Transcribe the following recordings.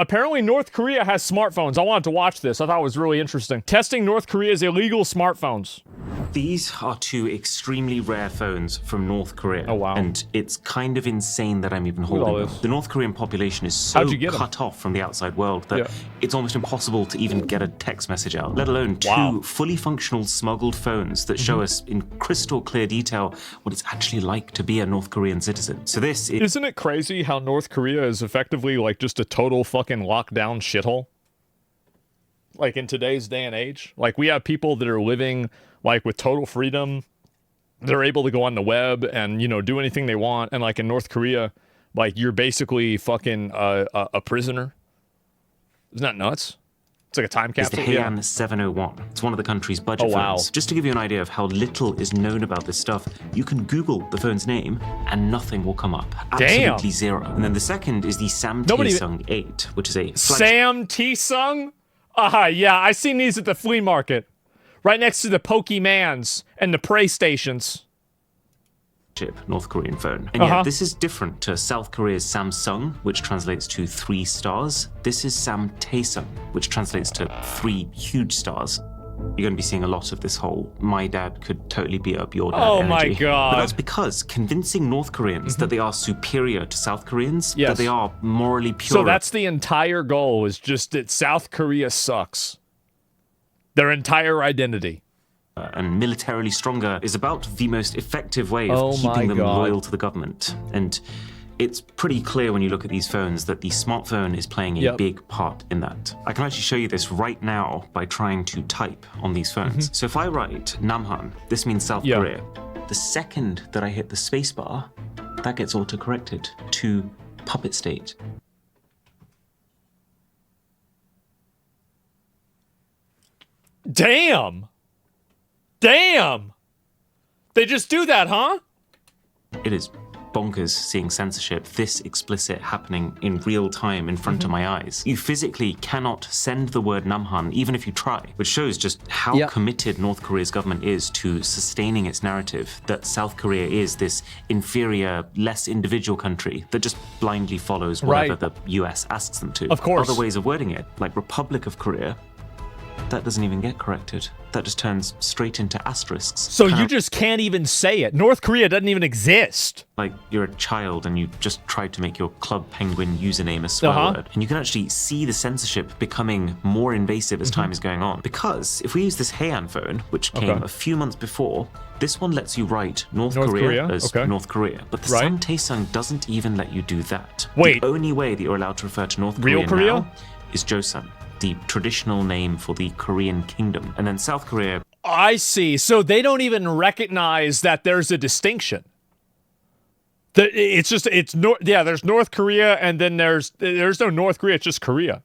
Apparently, North Korea has smartphones. I wanted to watch this. I thought it was really interesting. Testing North Korea's illegal smartphones. These are two extremely rare phones from North Korea. Oh, wow. And it's kind of insane that I'm even holding them. The North Korean population is so cut off from the outside world that it's almost impossible to even get a text message out, let alone two fully functional smuggled phones that show us in crystal clear detail what it's actually like to be a North Korean citizen. So this is... Isn't it crazy how North Korea is effectively like just a total fucking lockdown shithole? Like in today's day and age? Like we have people that are living like with total freedom. They're able to go on the web and, you know, do anything they want. And like in North Korea, like you're basically fucking a prisoner. Isn't that nuts? It's like a time capsule. It's the Heian 701. It's one of the country's budget phones. Just to give you an idea of how little is known about this stuff, you can Google the phone's name and nothing will come up. Absolutely zero. And then the second is the Sam Taesung 8, which is a... Sam Taesung? Yeah, I seen these at the flea market. Right next to the Pokemans and the Prey stations. North Korean phone. And yet this is different to South Korea's Samsung, which translates to 3 stars. This is Sam Taesung, which translates to 3 huge stars. You're going to be seeing a lot of this whole, my dad could totally beat up your dad energy. My God. But that's because convincing North Koreans that they are superior to South Koreans, that they are morally pure. So that's the entire goal, is just that South Korea sucks. Their entire identity. And militarily stronger is about the most effective way of keeping them loyal to the government. And it's pretty clear when you look at these phones that the smartphone is playing a big part in that. I can actually show you this right now by trying to type on these phones. So if I write Namhan, this means South Korea. The second that I hit the spacebar, that gets auto-corrected to puppet state. Damn! Damn! They just do that, huh? It is bonkers seeing censorship this explicit happening in real time in front of my eyes. You physically cannot send the word Namhan even if you try, which shows just how committed North Korea's government is to sustaining its narrative that South Korea is this inferior, less individual country that just blindly follows whatever the US asks them to. Of course. Other ways of wording it, like Republic of Korea, that doesn't even get corrected. That just turns straight into asterisks. So you just can't even say it. North Korea doesn't even exist. Like you're a child and you just tried to make your Club Penguin username a swear word. And you can actually see the censorship becoming more invasive as time is going on. Because if we use this Heian phone, which came a few months before, this one lets you write North Korea as North Korea. But the Sam Taesung doesn't even let you do that. Wait. The only way that you're allowed to refer to North Korea now is Joseon, the traditional name for the Korean kingdom. And then South Korea... I see. So they don't even recognize that there's a distinction. There's North Korea, and then there's no North Korea, it's just Korea.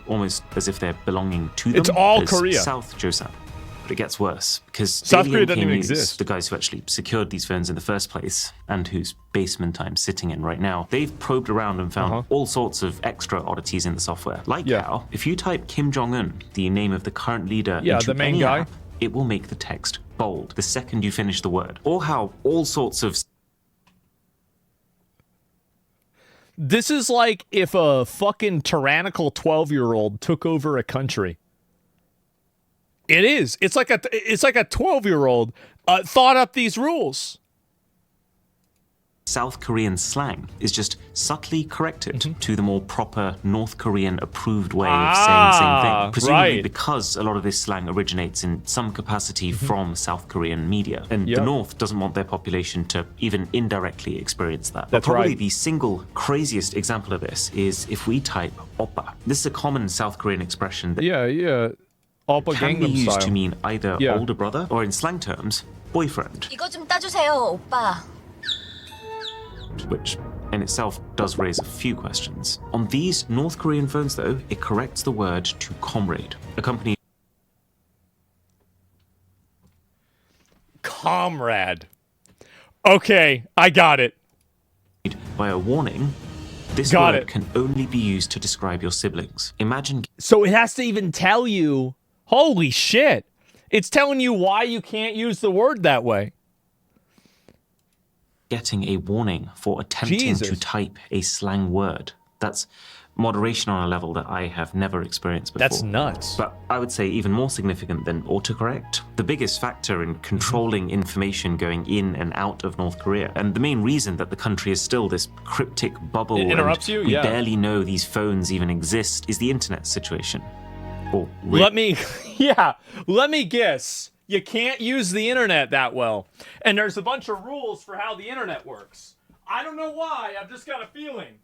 Almost as if they're belonging to them. It's all Korea. South Joseon. But it gets worse, because South Korea doesn't even exist. The guys who actually secured these phones in the first place, and whose basement I'm sitting in right now, they've probed around and found all sorts of extra oddities in the software. Like how, if you type Kim Jong-un, the name of the current leader, into the main any guy, app, it will make the text bold the second you finish the word. Or how all sorts of... This is like if a fucking tyrannical 12-year-old took over a country. It is. It's like a 12-year-old thought up these rules. South Korean slang is just subtly corrected to the more proper North Korean approved way of saying the same thing. Presumably because a lot of this slang originates in some capacity from South Korean media. And the North doesn't want their population to even indirectly experience that. But probably the single craziest example of this is if we type oppa. This is a common South Korean expression that can be used to mean either older brother or, in slang terms, boyfriend. 이거 좀 따주세요, 오빠. Which in itself does raise a few questions. On these North Korean phones, though, it corrects the word to comrade, accompanied... Comrade. Okay, I got it. ...by a warning. This word can only be used to describe your siblings. Imagine... So it has to even tell you... Holy shit. It's telling you why you can't use the word that way. Getting a warning for attempting to type a slang word. That's moderation on a level that I have never experienced before. That's nuts. But I would say even more significant than autocorrect, the biggest factor in controlling information going in and out of North Korea, and the main reason that the country is still this cryptic bubble it interrupts and you? we Yeah. barely know these phones even exist is the internet situation. Let me guess. You can't use the internet that well. And there's a bunch of rules for how the internet works. I don't know why, I've just got a feeling.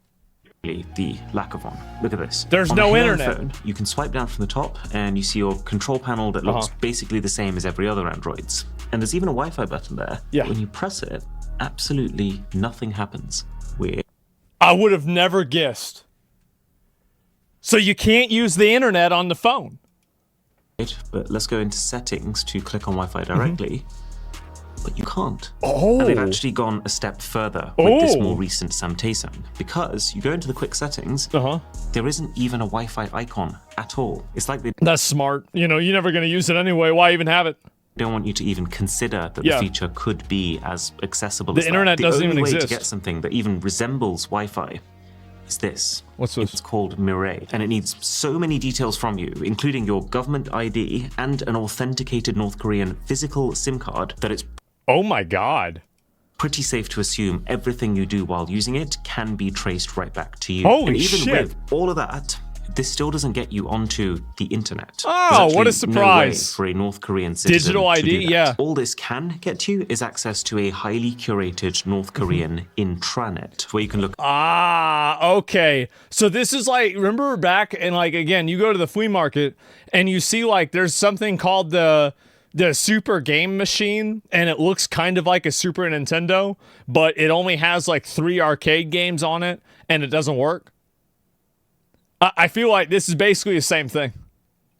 The lack of one. Look at this. There's On no the internet. phone, you can swipe down from the top and you see your control panel that looks Uh-huh. basically the same as every other Android's. And there's even a Wi-Fi button there. Yeah. When you press it, absolutely nothing happens. Weird. I would have never guessed. So you can't use the internet on the phone. But let's go into settings to click on Wi-Fi directly. But you can't. Oh. And they've actually gone a step further with this more recent Samtaesung, because you go into the quick settings, there isn't even a Wi-Fi icon at all. It's like they That's smart. You know, you're never going to use it anyway. Why even have it? don't want you to even consider that Yeah. the feature could be as accessible The as that. internet doesn't The even only way exist. to get something that even resembles Wi-Fi is this. What's this? It's called Mirai, and it needs so many details from you, including your government ID and an authenticated North Korean physical SIM card, that it's Oh my God. pretty safe to assume everything you do while using it can be traced right back to you. Holy and even shit. with all of that, this still doesn't get you onto the internet. Oh, There's what a actually no way surprise. for a North Korean citizen Digital to ID, do that. yeah. All this can get you is access to a highly curated North Korean intranet, where you can look Okay. So this is like, remember back and like, again, you go to the flea market and you see like there's something called the Super Game Machine, and it looks kind of like a Super Nintendo, but it only has like 3 arcade games on it and it doesn't work. I feel like this is basically the same thing.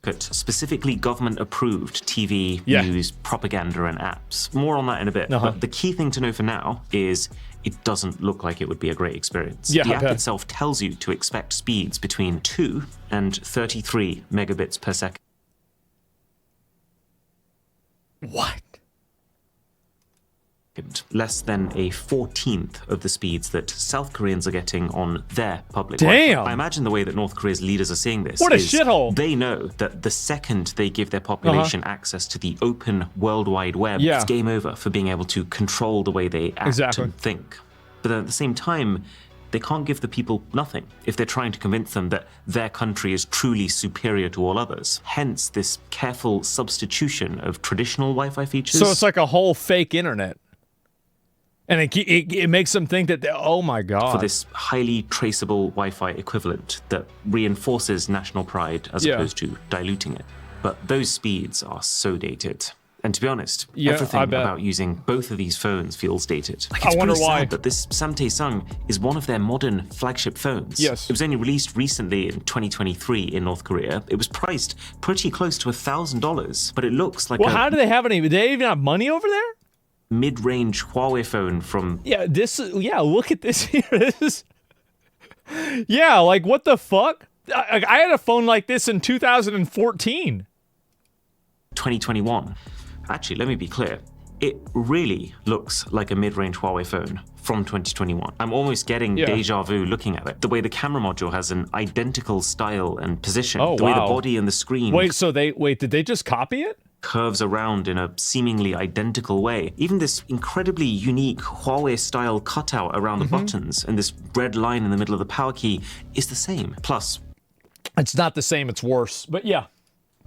at specifically government-approved TV, news, propaganda, and apps. More on that in a bit. But the key thing to know for now is it doesn't look like it would be a great experience. Yeah, the app itself tells you to expect speeds between 2 and 33 megabits per second. What? Less than a 14th of the speeds that South Koreans are getting on their public Damn. Wi-Fi. I imagine the way that North Korea's leaders are seeing this What a is shithole. they know that the second they give their population access to the open World Wide Web, it's game over for being able to control the way they act and think. But then at the same time, they can't give the people nothing if they're trying to convince them that their country is truly superior to all others. Hence this careful substitution of traditional Wi-Fi features. So it's like a whole fake internet. And it makes them think that, oh my God. For this highly traceable Wi-Fi equivalent that reinforces national pride as opposed to diluting it. But those speeds are so dated. And to be honest, everything about using both of these phones feels dated. Like, it's I wonder pretty why. sad that this Samtaesung is one of their modern flagship phones. Yes. It was only released recently in 2023 in North Korea. It was priced pretty close to $1,000, but it looks like how do they have any? Do they even have money over there? mid-range Huawei phone from... look at this here. This is, like, what the fuck? I had a phone like this in 2014. 2021. Actually, let me be clear. It really looks like a mid-range Huawei phone from 2021. I'm almost getting deja vu looking at it. The way the camera module has an identical style and position. The way the body and the screen... Did they just copy it? Curves around in a seemingly identical way. Even this incredibly unique Huawei-style cutout around the buttons and this red line in the middle of the power key is the same. Plus... It's not the same, it's worse, but yeah.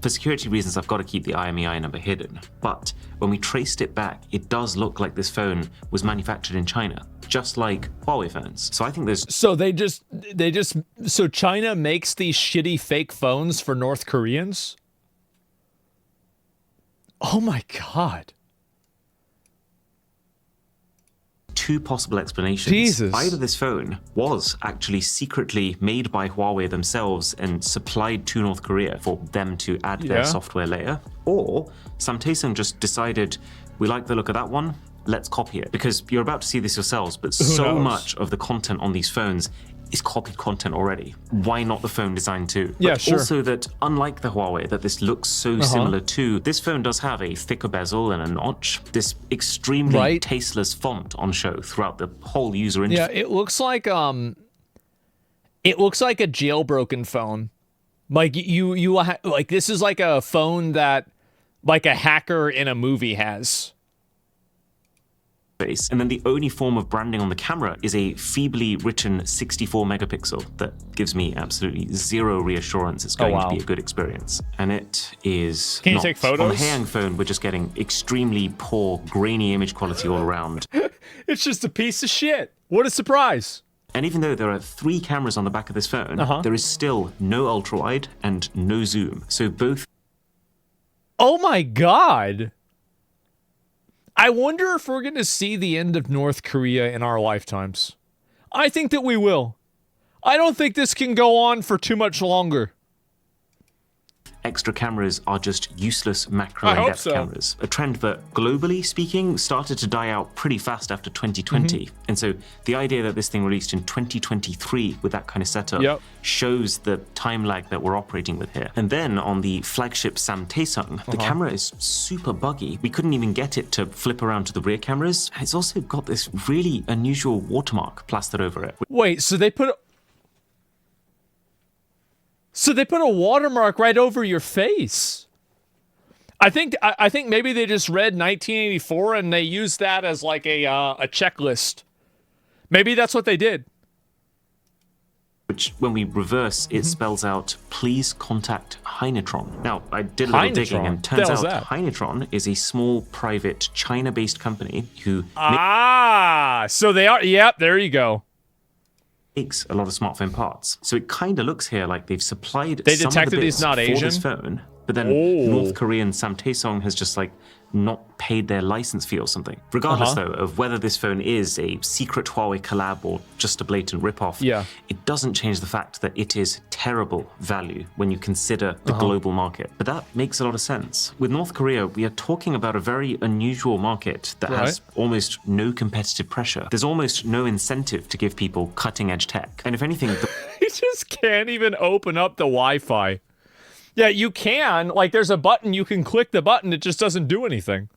For security reasons, I've got to keep the IMEI number hidden. But when we traced it back, it does look like this phone was manufactured in China, just like Huawei phones. So I think there's... So China makes these shitty fake phones for North Koreans? Oh my God. Two possible explanations. Jesus. Either this phone was actually secretly made by Huawei themselves and supplied to North Korea for them to add their software layer, or Samtaesung just decided, we like the look of that one, let's copy it. Because you're about to see this yourselves, but so much of the content on these phones is copied content already. Why not the phone design too? But also that, unlike the Huawei that this looks so similar to, this phone does have a thicker bezel and a notch. This extremely tasteless font on show throughout the whole user interface. Yeah, it looks like It looks like a jailbroken phone. Like like this is like a phone that like a hacker in a movie has. And then the only form of branding on the camera is a feebly written 64 megapixel that gives me absolutely zero reassurance it's going to be a good experience. And it is Can you take photos? On the Haeyang phone, we're just getting extremely poor, grainy image quality all around. It's just a piece of shit. What a surprise. And even though there are 3 cameras on the back of this phone, there is still no ultra-wide and no zoom. So both... Oh my god. I wonder if we're going to see the end of North Korea in our lifetimes. I think that we will. I don't think this can go on for too much longer. Extra cameras are just useless macro in-depth cameras. A trend that, globally speaking, started to die out pretty fast after 2020. And so the idea that this thing released in 2023 with that kind of setup shows the time lag that we're operating with here. And then on the flagship Samtaesung, the camera is super buggy. We couldn't even get it to flip around to the rear cameras. And it's also got this really unusual watermark plastered over it. Wait, so they put a watermark right over your face. I think maybe they just read 1984 and they used that as like a checklist. Maybe that's what they did. Which, when we reverse, it spells out, please contact Heinetron. Now, I did a little digging, and turns out Heinetron is a small, private, China-based company who... so they are... Yep, there you go. Makes a lot of smartphone parts. So it kind of looks here like they've supplied they some detected of the bits he's not for Asian? this phone, but then North Korean Samtaesung has just like not paid their license fee or something. Regardless though of whether this phone is a secret Huawei collab or just a blatant ripoff, it doesn't change the fact that it is terrible value when you consider the global market. But that makes a lot of sense. With North Korea, we are talking about a very unusual market that has almost no competitive pressure. There's almost no incentive to give people cutting edge tech. And if anything, you just can't even open up the Wi-Fi. Yeah, you can. Like, there's a button, you can click the button, it just doesn't do anything.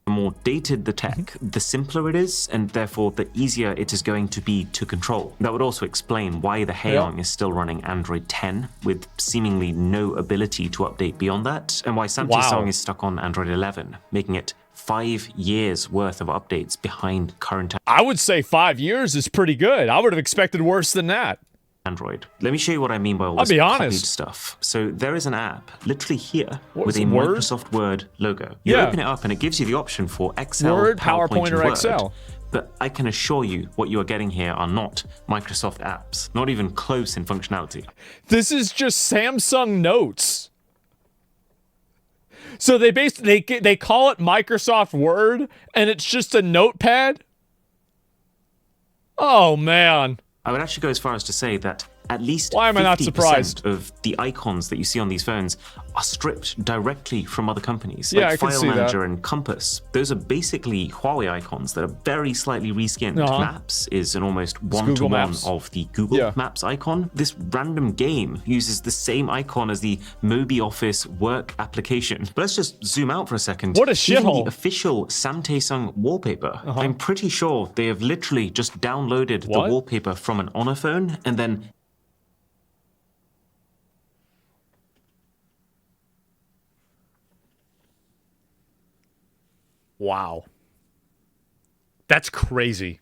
The more dated the tech, the simpler it is, and therefore the easier it is going to be to control. That would also explain why the Haeyang is still running Android 10, with seemingly no ability to update beyond that, and why Samtaesung is stuck on Android 11, making it 5 years worth of updates behind current... I would say 5 years is pretty good. I would have expected worse than that. Android. Let me show you what I mean by all this copied stuff. So there is an app literally here with a Microsoft Word logo. You open it up and it gives you the option for Excel, Word, PowerPoint, or Word. Excel. But I can assure you what you are getting here are not Microsoft apps, not even close in functionality. This is just Samsung Notes. So they call it Microsoft Word and it's just a notepad? Oh man. I would actually go as far as to say that at least Why am I not surprised? of the icons that you see on these phones are stripped directly from other companies. Yeah, like I can File see Manager that. and Compass. Those are basically Huawei icons that are very slightly reskinned. Maps is an almost one-to-one of the Google Maps icon. This random game uses the same icon as the Mobi Office work application. But let's just zoom out for a second. What a shithole. The official Samtaesung wallpaper. I'm pretty sure they have literally just downloaded the wallpaper from an Honor phone and then wow. That's crazy.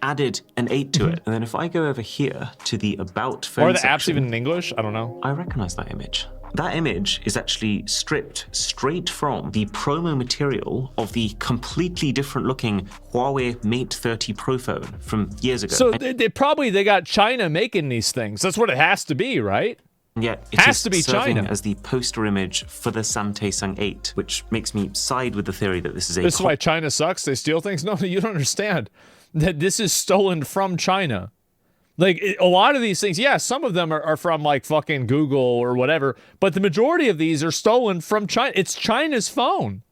added an 8 to it. And then if I go over here to the About phone Are the section, apps even in English? I don't know. I recognize that image. That image is actually stripped straight from the promo material of the completely different looking Huawei Mate 30 Pro phone from years ago. So they got China making these things. That's what it has to be, right? And yet it has is to be serving China as the poster image for the Samtaesung 8, which makes me side with the theory that this is a... This is why China sucks? They steal things? No, you don't understand. That this is stolen from China. Like, a lot of these things, yeah, some of them are from, like, fucking Google or whatever, but the majority of these are stolen from China. It's China's phone.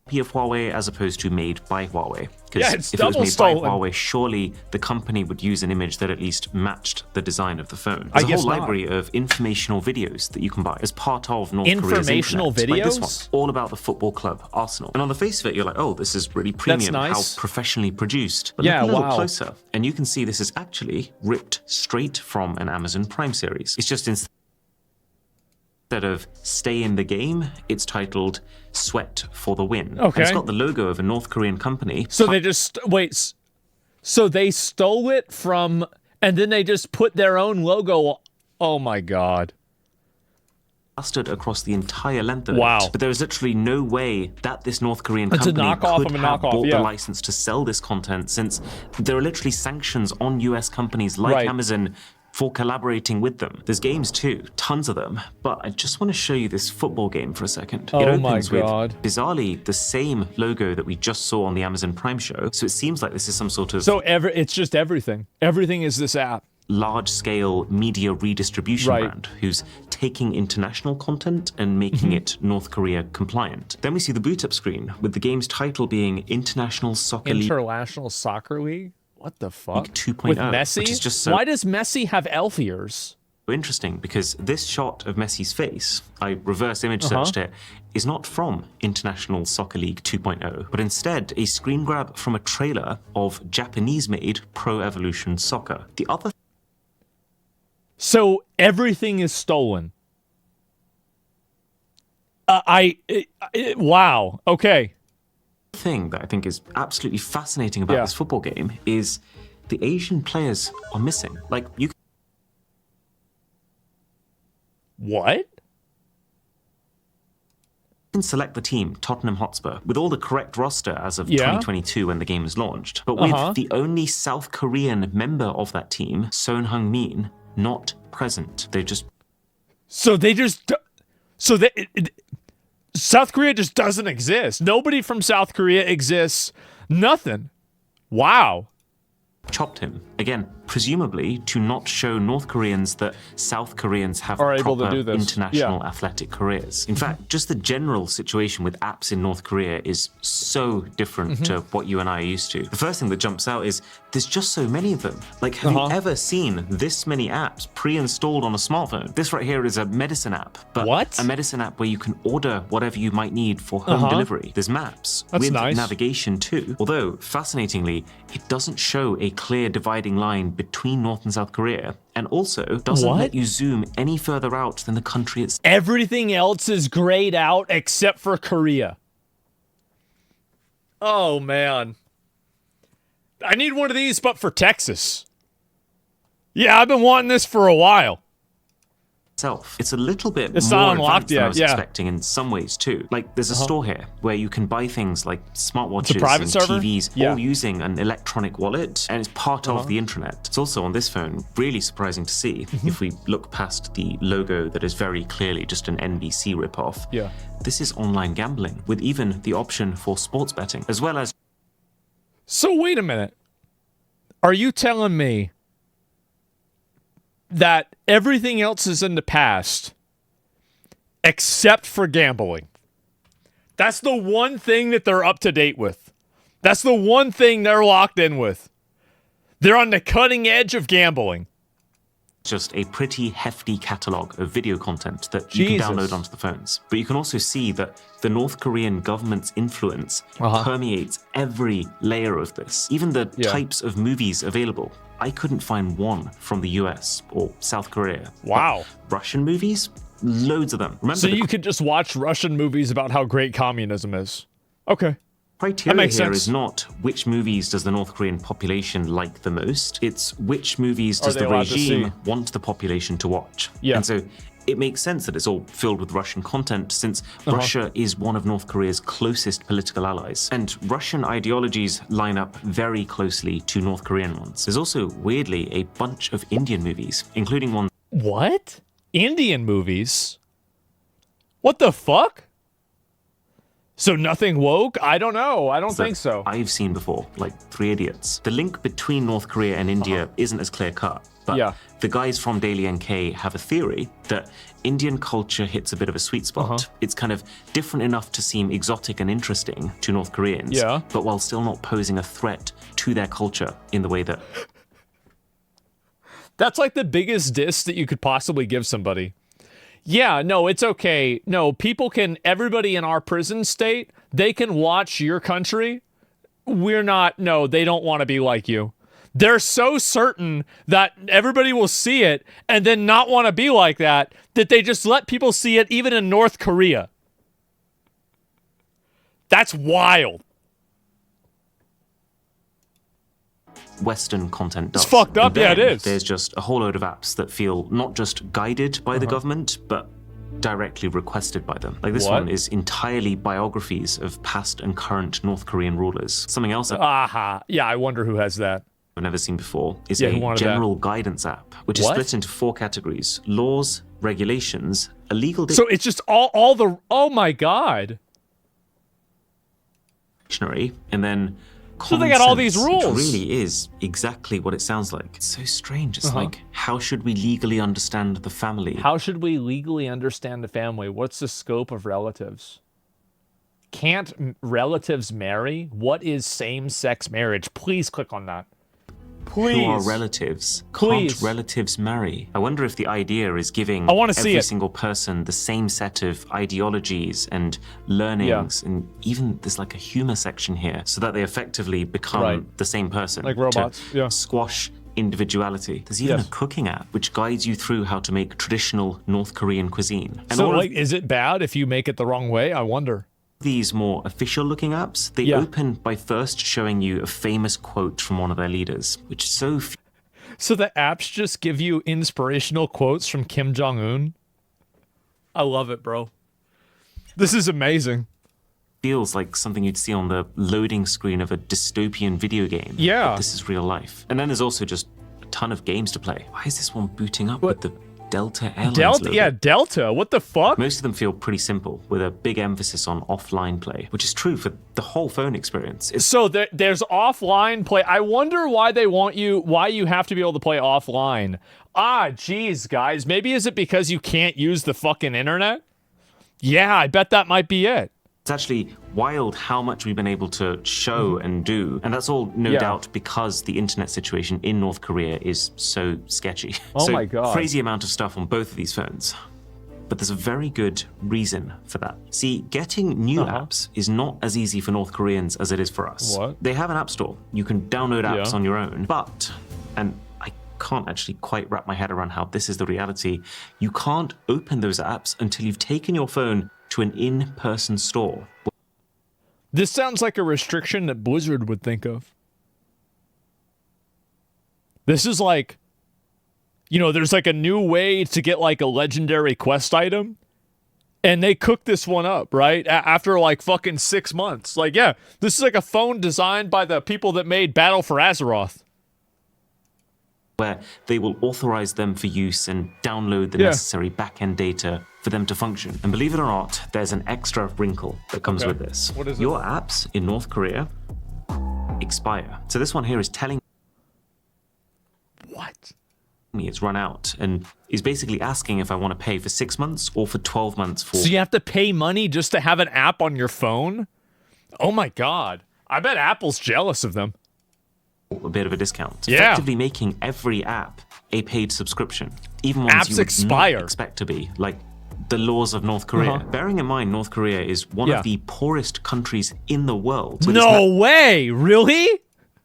of Huawei as opposed to made by Huawei. Yeah, it's if it was double made stolen. by Huawei, surely the company would use an image that at least matched the design of the phone. I There's a guess whole not. library of informational videos that you can buy as part of North Korea's Informational internet. Like this videos? one, all about the football club Arsenal. And on the face of it, you're like, oh, this is really premium, nice. how professionally produced. But Yeah, look a little wow. closer, and you can see this is actually ripped straight from an Amazon Prime series. It's just instead of Stay in the Game, it's titled Sweat for the Win. Okay. And it's got the logo of a North Korean company. So they just wait. So they stole it from, and then they just put their own logo. Oh my god! Plastered across the entire length of Wow. it. But there is literally no way that this North Korean It's a company knockoff could of a have knockoff, bought yeah. the license to sell this content, since there are literally sanctions on US companies like Right. Amazon for collaborating with them. There's games too, tons of them, but I just want to show you this football game for a second. It Oh my opens God. with, bizarrely, the same logo that we just saw on the Amazon Prime show, so it seems like this is some sort of So it's just everything. Everything is this app. large-scale media redistribution Right. brand who's taking international content and making it North Korea compliant. Then we see the boot-up screen with the game's title being International Soccer League International Soccer League. What the fuck? 2.0, With Messi? which is just so Why does Messi have elf ears? interesting, because this shot of Messi's face, I reverse image searched it, is not from International Soccer League 2.0, but instead a screen grab from a trailer of Japanese-made Pro Evolution Soccer. The other So everything is stolen. Wow. Okay. thing that I think is absolutely fascinating about Yeah. this football game is the Asian players are missing. Like, you What? can select the team, Tottenham Hotspur, with all the correct roster as of Yeah. 2022 when the game was launched, but with the only South Korean member of that team, Son Heung-min, not present. They just So they just. So they. South Korea just doesn't exist. Nobody from South Korea exists. Nothing. Wow. chopped him. Again, presumably to not show North Koreans that South Koreans have Are able to proper do this. international Yeah. athletic careers. In fact, just the general situation with apps in North Korea is so different Mm-hmm. to what you and I are used to. The first thing that jumps out is there's just so many of them. Like, have you ever seen this many apps pre-installed on a smartphone? This right here is a medicine app, but What? a medicine app where you can order whatever you might need for home delivery. There's maps That's with nice. navigation too. Although, fascinatingly, it doesn't show a clear dividing line between North and South Korea, and also doesn't What? let you zoom any further out than the country itself. Everything else is grayed out except for Korea. Oh, man. I need one of these, but for Texas. Yeah, I've been wanting this for a while. It's a little bit It's more not unlocked advanced than I yet, was yeah. expecting in some ways too. Like, there's a store here where you can buy things like smartwatches private and server? TVs, Yeah. all using an electronic wallet, and it's part of the intranet. It's also on this phone. Really surprising to see. If we look past the logo that is very clearly just an NBC ripoff. Yeah. This is online gambling with even the option for sports betting, as well as So wait a minute. Are you telling me that everything else is in the past except for gambling? That's the one thing that they're up to date with. That's the one thing they're locked in with. They're on the cutting edge of gambling. just a pretty hefty catalog of video content that you Jesus. can download onto the phones. But you can also see that the North Korean government's influence permeates every layer of this, even the types of movies available. I couldn't find one from the US or South Korea. Wow. But Russian movies? Loads of them. Remember, So the you could just watch Russian movies about how great communism is. Okay. criteria makes here sense. is not which movies does the North Korean population like the most. It's which movies does they the allowed to regime see? want the population to watch. Yeah. And so it makes sense that it's all filled with Russian content, since Russia is one of North Korea's closest political allies. And Russian ideologies line up very closely to North Korean ones. There's also, weirdly, a bunch of Indian movies, including one What? Indian movies? What the fuck? So nothing woke? I don't know. I don't think so. I've seen before, like Three Idiots. The link between North Korea and India isn't as clear cut, but the guys from Daily NK have a theory that Indian culture hits a bit of a sweet spot. It's kind of different enough to seem exotic and interesting to North Koreans, but while still not posing a threat to their culture in the way that... That's like the biggest diss that you could possibly give somebody. Yeah, no, it's okay. No, people can, everybody in our prison state, they can watch your country. We're not, no, they don't want to be like you. They're so certain that everybody will see it and then not want to be like that they just let people see it even in North Korea. That's wild. Western content does. It's fucked up, yeah, it is. There's just a whole load of apps that feel not just guided by the government, but directly requested by them. Like this one is entirely biographies of past and current North Korean rulers. Something else yeah, I wonder who has that. I've never seen before is a general guidance app, which is split into 4 categories: laws, regulations, illegal... So it's just all the... Oh my God. Dictionary, and then... So they got all these rules. It really is exactly what it sounds like. It's so strange. It's like, how should we legally understand the family? How should we legally understand the family? What's the scope of relatives? Can't relatives marry? What is same-sex marriage? Please click on that. Please. Who are relatives? Can't relatives marry? I wonder if the idea is giving every single person the same set of ideologies and learnings, and even there's like a humor section here, so that they effectively become the same person. Like robots, squash individuality. There's even a cooking app which guides you through how to make traditional North Korean cuisine. And so, like, is it bad if you make it the wrong way? I wonder. These more official looking apps, they open by first showing you a famous quote from one of their leaders, which is so... So the apps just give you inspirational quotes from Kim Jong-un? I love it, bro. This is amazing. Feels like something you'd see on the loading screen of a dystopian video game. Yeah. But this is real life. And then there's also just a ton of games to play. Why is this one booting up with the Delta Airlines logo? Yeah, Delta. What the fuck? Most of them feel pretty simple, with a big emphasis on offline play, which is true for the whole phone experience. So there's offline play. I wonder why they want you, why you have to be able to play offline. Geez, guys. Maybe is it because you can't use the fucking internet? Yeah, I bet that might be it. It's actually wild how much we've been able to show and do. And that's all, no doubt, because the internet situation in North Korea is so sketchy. Oh my God. Crazy amount of stuff on both of these phones. But there's a very good reason for that. See, getting new apps is not as easy for North Koreans as it is for us. They have an app store. You can download apps on your own. But, and I can't actually quite wrap my head around how this is the reality, you can't open those apps until you've taken your phone to an in-person store. This sounds like a restriction that Blizzard would think of. This is like, you know, there's like a new way to get like a legendary quest item, and they cooked this one up, right? After like fucking 6 months. Like, yeah, this is like a phone designed by the people that made Battle for Azeroth. Where they will authorize them for use and download the necessary back-end data for them to function. And believe it or not, there's an extra wrinkle that comes with this. What is Your apps in North Korea expire. So this one here is telling me it's run out and is basically asking if I want to pay for 6 months or for 12 months for... So you have to pay money just to have an app on your phone? Oh my God. I bet Apple's jealous of them. A bit of a discount. Effectively making every app a paid subscription. Even ones apps you would expire. Not expect to be, like the laws of North Korea. Bearing in mind, North Korea is one of the poorest countries in the world. No way! Really?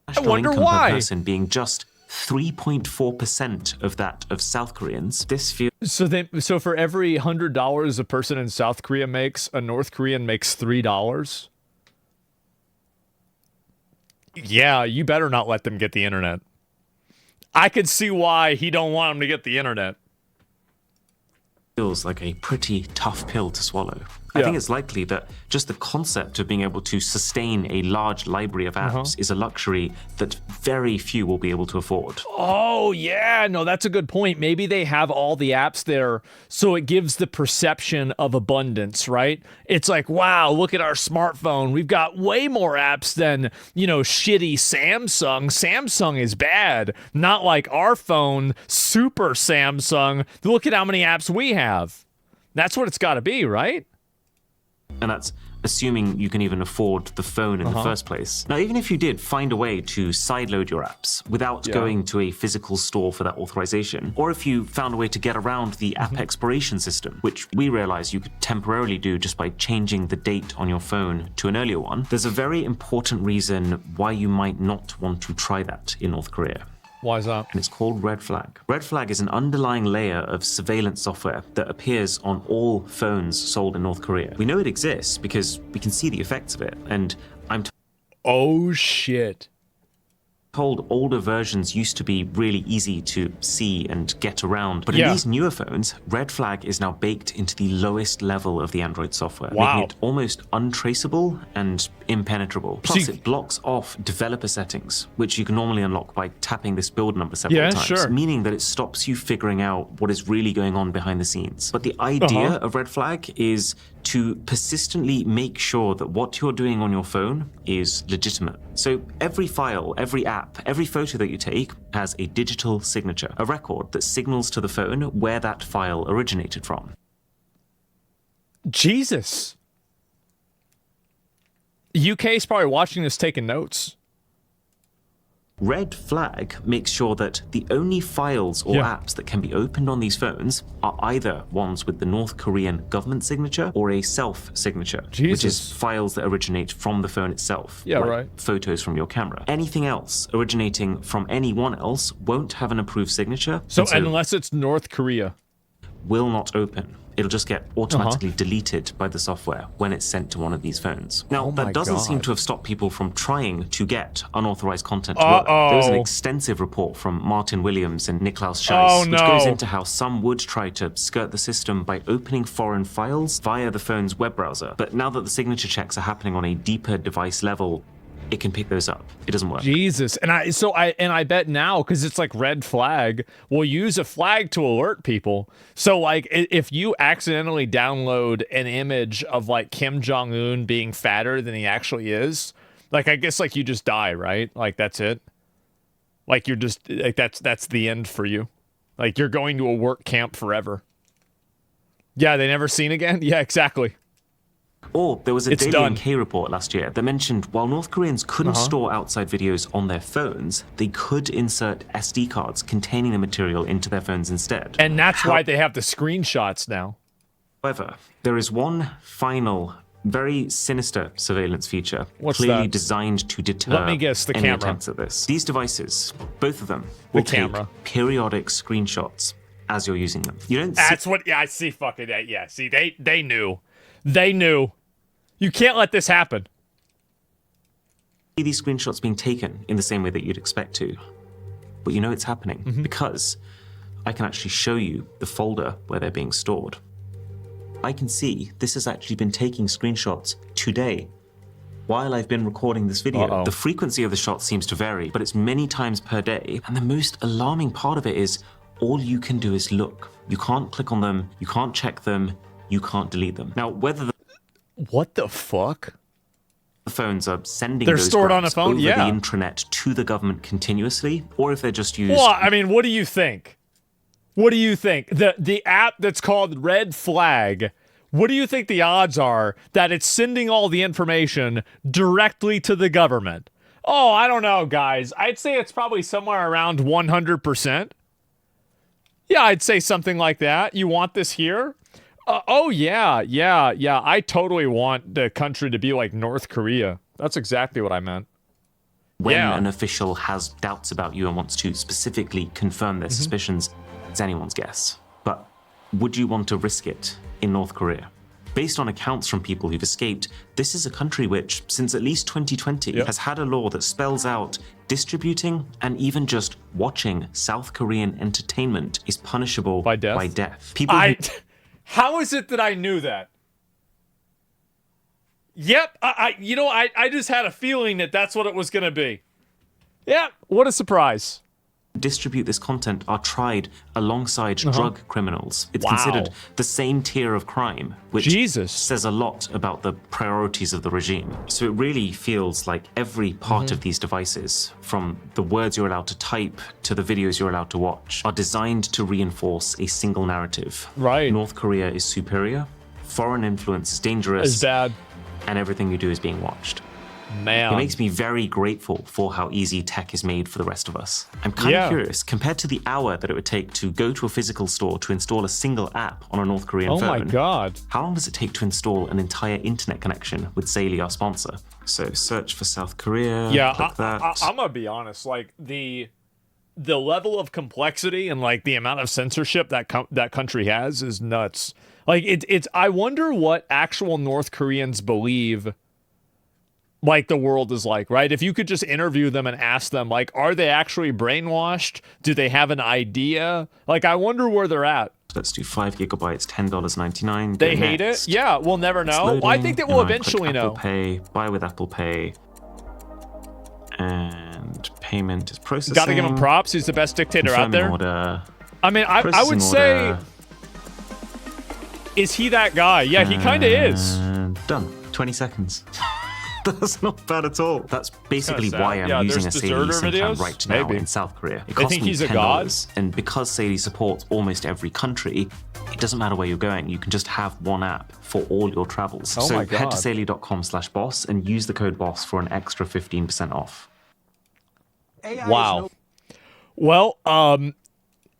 I wonder why. Per person being just 3.4% of that of South Koreans. This feels... So for every $100 a person in South Korea makes, a North Korean makes $3? Yeah, you better not let them get the internet. I could see why he don't want them to get the internet. Feels like a pretty tough pill to swallow. I think it's likely that just the concept of being able to sustain a large library of apps is a luxury that very few will be able to afford. Oh, yeah. No, that's a good point. Maybe they have all the apps there, so it gives the perception of abundance, right? It's like, wow, look at our smartphone. We've got way more apps than, shitty Samsung. Samsung is bad. Not like our phone, super Samsung. Look at how many apps we have. That's what it's got to be, right? And that's assuming you can even afford the phone in the first place. Now, even if you did find a way to sideload your apps without going to a physical store for that authorization, or if you found a way to get around the app expiration system, which we realize you could temporarily do just by changing the date on your phone to an earlier one, there's a very important reason why you might not want to try that in North Korea. Why is that? And it's called Red Flag. Red Flag is an underlying layer of surveillance software that appears on all phones sold in North Korea. We know it exists because we can see the effects of it, and I'm oh shit. told older versions used to be really easy to see and get around, but in these newer phones, Red Flag is now baked into the lowest level of the Android software, making it almost untraceable and impenetrable. Plus, it blocks off developer settings, which you can normally unlock by tapping this build number several times, meaning that it stops you figuring out what is really going on behind the scenes. But the idea of Red Flag is to persistently make sure that what you're doing on your phone is legitimate. So every file, every app, every photo that you take has a digital signature, a record that signals to the phone where that file originated from. Jesus. UK's probably watching this taking notes. Red Flag makes sure that the only files or apps that can be opened on these phones are either ones with the North Korean government signature or a self-signature, which is files that originate from the phone itself, like photos from your camera. Anything else originating from anyone else won't have an approved signature. So unless it's North Korea, will not open. It'll just get automatically deleted by the software when it's sent to one of these phones. Now, that doesn't seem to have stopped people from trying to get unauthorized content to work. There was an extensive report from Martin Williams and Niklaus Scheiss, which goes into how some would try to skirt the system by opening foreign files via the phone's web browser. But now that the signature checks are happening on a deeper device level, it can pick those up. It doesn't work. Jesus. And I bet now, because it's like Red Flag, we'll use a flag to alert people. So like if you accidentally download an image of like Kim Jong-un being fatter than he actually is, like I guess like you just die, right? Like that's it. Like you're just like that's the end for you. Like you're going to a work camp forever. Yeah, they never seen again? Yeah, exactly. Or there was a Daily NK report last year that mentioned while North Koreans couldn't store outside videos on their phones, they could insert SD cards containing the material into their phones instead. And that's why they have the screenshots now. However, there is one final, very sinister surveillance feature clearly designed to deter any attempts at this. These devices, both of them, will take periodic screenshots as you're using them. You don't. That's what. Yeah, I see. Fucking that. Yeah. See, they knew. They knew. You can't let this happen. See these screenshots being taken in the same way that you'd expect to. But you know it's happening because I can actually show you the folder where they're being stored. I can see this has actually been taking screenshots today while I've been recording this video. The frequency of the shots seems to vary, but it's many times per day. And the most alarming part of it is all you can do is look. You can't click on them, you can't check them, you can't delete them. Now, whether what the fuck? The phones are sending they're stored on a phone over the intranet to the government continuously, or if they're just used. Well, I mean, what do you think? What do you think? The app that's called Red Flag, what do you think the odds are that it's sending all the information directly to the government? Oh, I don't know, guys. I'd say it's probably somewhere around 100%. Yeah, I'd say something like that. You want this here? Yeah. I totally want the country to be like North Korea. That's exactly what I meant. When an official has doubts about you and wants to specifically confirm their suspicions, it's anyone's guess. But would you want to risk it in North Korea? Based on accounts from people who've escaped, this is a country which, since at least 2020, has had a law that spells out distributing and even just watching South Korean entertainment is punishable by death. People How is it that I knew that? Yep. I just had a feeling that that's what it was going to be. Yeah. What a surprise. Distribute this content are tried alongside drug criminals. It's Wow. considered the same tier of crime, which Jesus. says a lot about the priorities of the regime. So it really feels like every part of these devices, from the words you're allowed to type to the videos you're allowed to watch, are designed to reinforce a single narrative. Right. North Korea is superior, foreign influence is dangerous, It's bad. and everything you do is being watched. Man. It makes me very grateful for how easy tech is made for the rest of us. I'm kind of curious, compared to the hour that it would take to go to a physical store to install a single app on a North Korean phone. Oh my God. How long does it take to install an entire internet connection with Zayli, our sponsor? So search for South Korea. Yeah, click that. I'm gonna be honest. Like the level of complexity and like the amount of censorship that country has is nuts. Like it's. I wonder what actual North Koreans believe. Like the world is like, right? If you could just interview them and ask them, like, are they actually brainwashed? Do they have an idea? Like, I wonder where they're at. Let's do 5 gigabytes, $10.99. They hate it? Yeah, we'll never know. Well, I think that we'll eventually know. Apple Pay, buy with Apple Pay. And payment is processing. Gotta give him props. He's the best dictator out there. Order. I mean, I would say, order. Is he that guy? Yeah, he kind of is. Done. 20 seconds. That's not bad at all. That's basically sad. why I'm using a there's Zayli deserter SIM plan videos? right now Maybe. in South Korea. It They costs think me he's a $10, god? and because Zayli supports almost every country, it doesn't matter where you're going. You can just have one app for all your travels. Oh so my head God. to Zayli.com/boss and use the code BOSS for an extra 15% off. Wow. Well,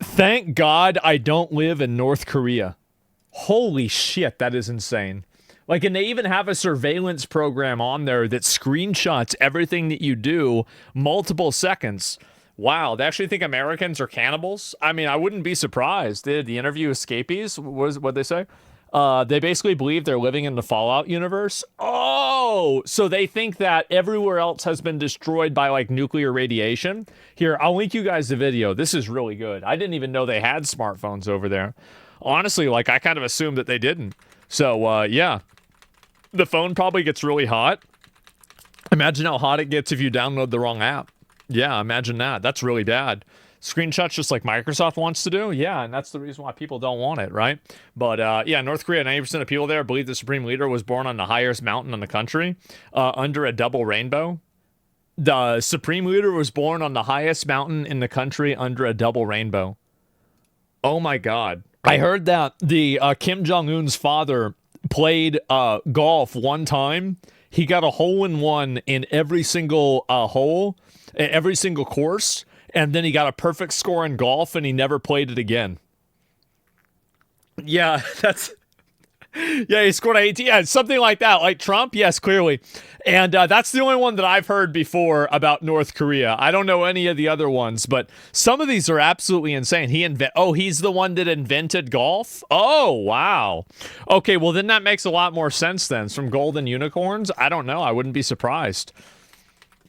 thank God I don't live in North Korea. Holy shit, that is insane. Like, and they even have a surveillance program on there that screenshots everything that you do multiple seconds. Wow, they actually think Americans are cannibals? I mean, I wouldn't be surprised. The interview escapees, what'd they say? They basically believe they're living in the Fallout universe. Oh, so they think that everywhere else has been destroyed by like nuclear radiation. Here, I'll link you guys the video. This is really good. I didn't even know they had smartphones over there. Honestly, like I kind of assumed that they didn't. So, yeah. The phone probably gets really hot. Imagine how hot it gets if you download the wrong app. Yeah, imagine that. That's really bad. Screenshots just like Microsoft wants to do. Yeah, and that's the reason why people don't want it, right? But yeah, North Korea, 90% of people there believe the supreme leader was born on the highest mountain in the country under a double rainbow. The supreme leader was born on the highest mountain in the country under a double rainbow. Oh my God. I heard that the Kim Jong-un's father played golf one time. He got a hole-in-one in every single hole, every single course, and then he got a perfect score in golf, and he never played it again. Yeah, that's... Yeah, he scored 18. Yeah, something like that. Like Trump, yes, clearly. And that's the only one that I've heard before about North Korea. I don't know any of the other ones, but some of these are absolutely insane. He's the one that invented golf? Oh, wow. Okay, well, then that makes a lot more sense then. Some golden unicorns? I don't know. I wouldn't be surprised.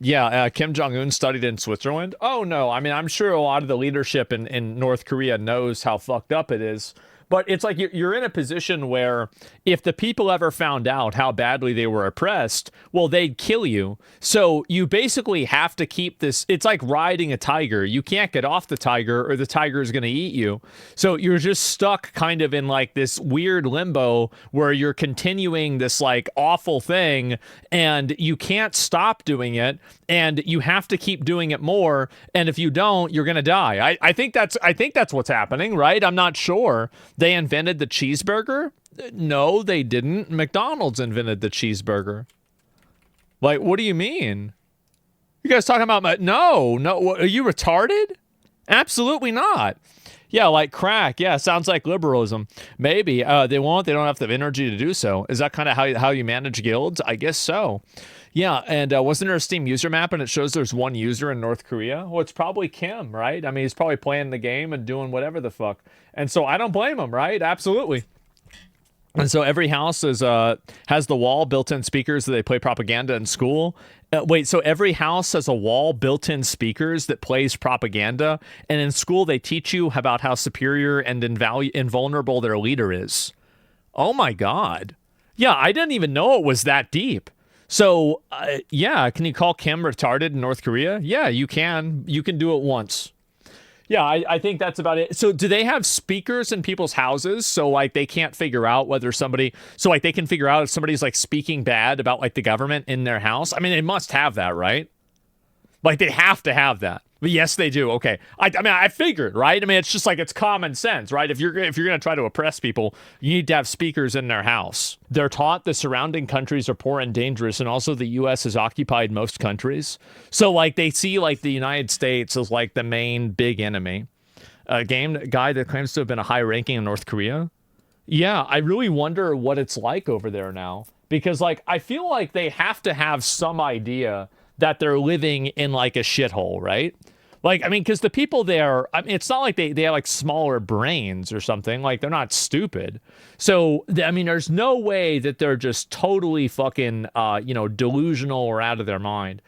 Yeah, Kim Jong-un studied in Switzerland. Oh, no. I mean, I'm sure a lot of the leadership in North Korea knows how fucked up it is. But it's like you're in a position where if the people ever found out how badly they were oppressed, well, they'd kill you. So you basically have to keep this. It's like riding a tiger. You can't get off the tiger or the tiger is going to eat you. So you're just stuck kind of in like this weird limbo where you're continuing this like awful thing and you can't stop doing it and you have to keep doing it more. And if you don't, you're going to die. I think that's what's happening, right? I'm not sure. They invented the cheeseburger? No, they didn't. McDonald's invented the cheeseburger. Like, what do you mean? You guys talking about... No. Are you retarded? Absolutely not. Yeah, like crack. Yeah, sounds like liberalism. Maybe. They won't. They don't have the energy to do so. Is that kind of how you manage guilds? I guess so. Yeah, and wasn't there a Steam user map and it shows there's one user in North Korea? Well, it's probably Kim, right? I mean, he's probably playing the game and doing whatever the fuck. And so I don't blame him, right? Absolutely. And so every house has the wall, built-in speakers that they play propaganda in school. So every house has a wall, built-in speakers that plays propaganda. And in school, they teach you about how superior and invulnerable their leader is. Oh, my God. Yeah, I didn't even know it was that deep. So, yeah, can you call Kim retarded in North Korea? Yeah, you can. You can do it once. Yeah, I think that's about it. So do they have speakers in people's houses? So like they can't figure out whether somebody, so like they can figure out if somebody's like speaking bad about like the government in their house? I mean, they must have that, right? Like they have to have that. But yes, they do. Okay. I mean, I figured, right? I mean, it's just like it's common sense, right? If you're going to try to oppress people, you need to have speakers in their house. They're taught the surrounding countries are poor and dangerous, and also the U.S. has occupied most countries. So like they see like the United States as like the main big enemy. A guy that claims to have been a high ranking in North Korea. Yeah, I really wonder what it's like over there now, because like I feel like they have to have some idea that they're living in like a shithole, right? Like, I mean, because the people there, I mean, it's not like they have like smaller brains or something. Like, they're not stupid. So, I mean, there's no way that they're just totally fucking, delusional or out of their mind.